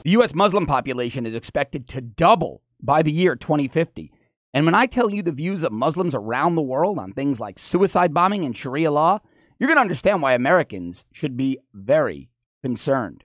The U.S. Muslim population is expected to double by the year 2050. And when I tell you the views of Muslims around the world on things like suicide bombing and Sharia law, you're going to understand why Americans should be very concerned.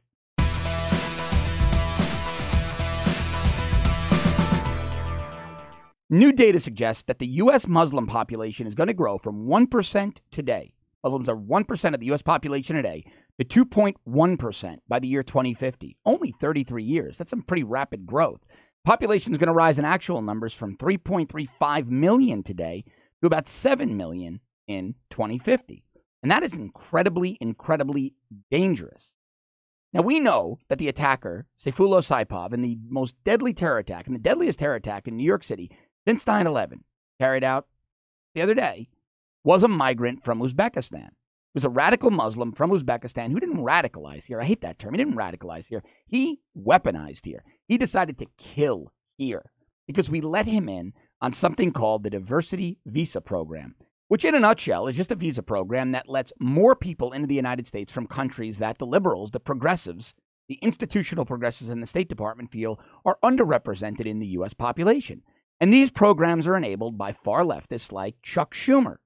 New data suggests that the U.S. Muslim population is going to grow from 1% today. Muslims are 1% of the U.S. population today to 2.1% by the year 2050. Only 33 years. That's some pretty rapid growth. Population is going to rise in actual numbers from 3.35 million today to about 7 million in 2050. And that is incredibly, incredibly dangerous. Now, we know that the attacker, Sayfullah Saipov, in the most deadly terror attack, and the deadliest terror attack in New York City since 9/11, carried out the other day, was a migrant from Uzbekistan. He was a radical Muslim from Uzbekistan who didn't radicalize here. I hate that term. He didn't radicalize here. He weaponized here. He decided to kill here because we let him in on something called the Diversity Visa Program, which in a nutshell is just a visa program that lets more people into the United States from countries that the liberals, the progressives, the institutional progressives in the State Department feel are underrepresented in the U.S. population. And these programs are enabled by far leftists like Chuck Schumer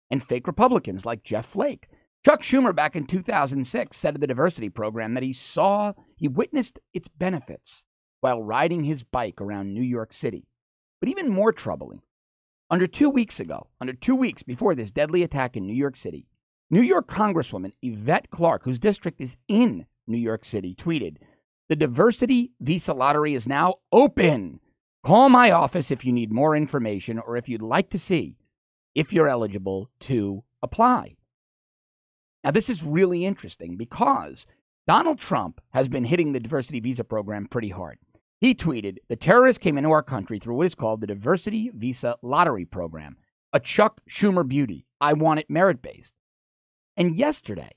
and fake Republicans like Jeff Flake. Chuck Schumer back in 2006 said of the diversity program that he witnessed its benefits while riding his bike around New York City. But even more troubling, under 2 weeks before this deadly attack in New York City, New York Congresswoman Yvette Clarke, whose district is in New York City, tweeted, "The diversity visa lottery is now open. Call my office if you need more information or if you'd like to see if you're eligible to apply." Now, this is really interesting because Donald Trump has been hitting the diversity visa program pretty hard. He tweeted, "The terrorists came into our country through what is called the Diversity Visa Lottery Program, a Chuck Schumer beauty. I want it merit-based." And yesterday,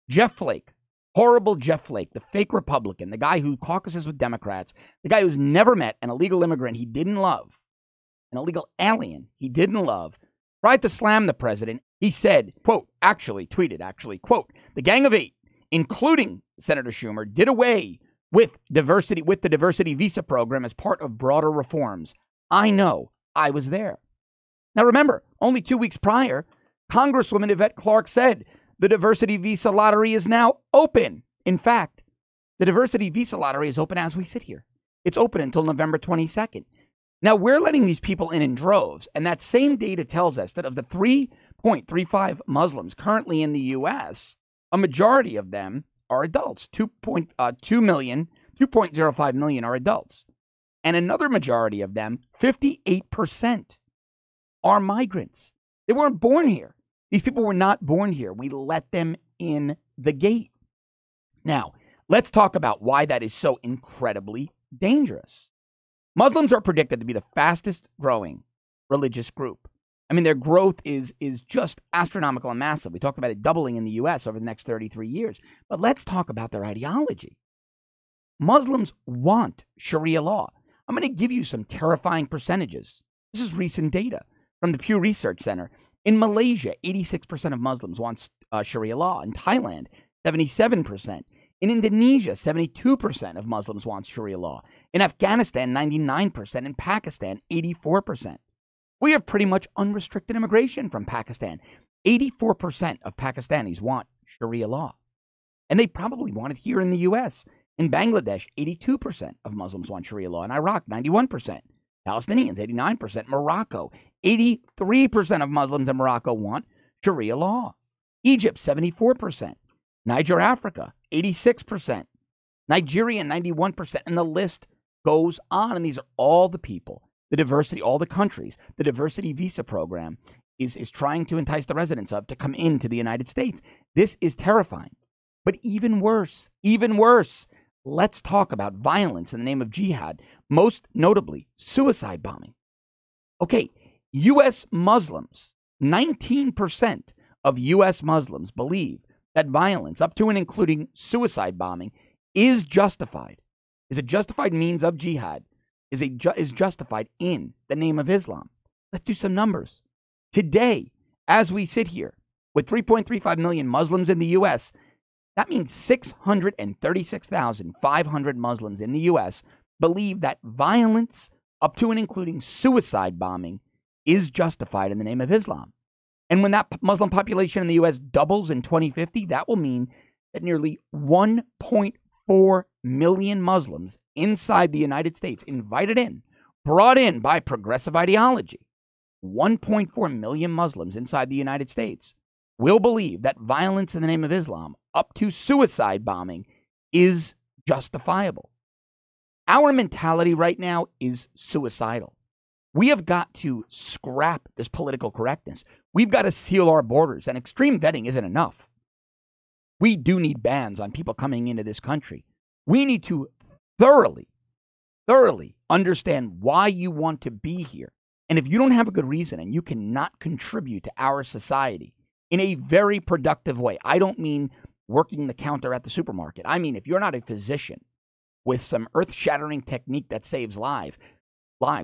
Jeff Flake, horrible Jeff Flake, the fake Republican, the guy who caucuses with Democrats, the guy who's never met an illegal immigrant he didn't love, an illegal alien he didn't love, tried to slam the president. He said, quote, quote, "The Gang of Eight, including Senator Schumer, did away with the diversity visa program as part of broader reforms. I know. I was there." Now remember, only 2 weeks prior, Congresswoman Yvette Clarke said the diversity visa lottery is now open. In fact, the diversity visa lottery is open as we sit here. It's open until November 22nd. Now, we're letting these people in droves, and that same data tells us that of the 3.35 Muslims currently in the U.S., a majority of them are adults. 2.05 million are adults. And another majority of them, 58%, are migrants. They weren't born here. These people were not born here. We let them in the gate. Now, let's talk about why that is so incredibly dangerous. Muslims are predicted to be the fastest growing religious group. I mean, their growth is just astronomical and massive. We talked about it doubling in the U.S. over the next 33 years. But let's talk about their ideology. Muslims want Sharia law. I'm going to give you some terrifying percentages. This is recent data from the Pew Research Center. In Malaysia, 86% of Muslims want Sharia law. In Thailand, 77%. In Indonesia, 72% of Muslims want Sharia law. In Afghanistan, 99%. In Pakistan, 84%. We have pretty much unrestricted immigration from Pakistan. 84% of Pakistanis want Sharia law. And they probably want it here in the U.S. In Bangladesh, 82% of Muslims want Sharia law. In Iraq, 91%. Palestinians, 89%. Morocco, 83% of Muslims in Morocco want Sharia law. Egypt, 74%. Niger, Africa, 86%. Nigeria, 91%. And the list goes on. And these are all the people, the diversity, all the countries. The diversity visa program is trying to entice the residents of to come into the United States. This is terrifying. But even worse, let's talk about violence in the name of jihad, most notably suicide bombing. Okay, U.S. Muslims, 19% of U.S. Muslims believe that violence, up to and including suicide bombing, is justified. Is a justified means of jihad, is justified in the name of Islam. Let's do some numbers. Today, as we sit here, with 3.35 million Muslims in the U.S., That means 636,500 Muslims in the U.S. believe that violence, up to and including suicide bombing, is justified in the name of Islam. And when that Muslim population in the U.S. doubles in 2050, that will mean that nearly 1.4 million Muslims inside the United States, brought in by progressive ideology, 1.4 million Muslims inside the United States will believe that violence in the name of Islam, up to suicide bombing, is justifiable. Our mentality right now is suicidal. We have got to scrap this political correctness. We've got to seal our borders, and extreme vetting isn't enough. We do need bans on people coming into this country. We need to thoroughly understand why you want to be here. And if you don't have a good reason and you cannot contribute to our society in a very productive way, I don't mean working the counter at the supermarket. I mean, if you're not a physician with some earth-shattering technique that saves lives,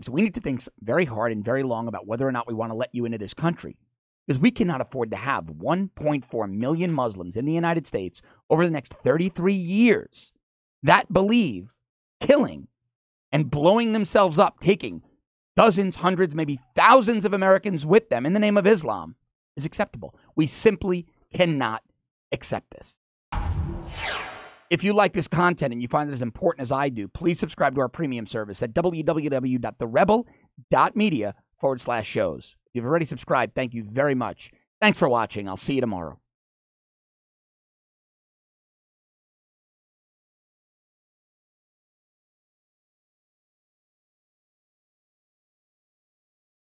we need to think very hard and very long about whether or not we want to let you into this country. Because we cannot afford to have 1.4 million Muslims in the United States over the next 33 years that believe killing and blowing themselves up, taking dozens, hundreds, maybe thousands of Americans with them in the name of Islam is acceptable. We simply cannot accept this. If you like this content and you find it as important as I do, please subscribe to our premium service at www.therebel.media/shows. If you've already subscribed, thank you very much. Thanks for watching. I'll see you tomorrow.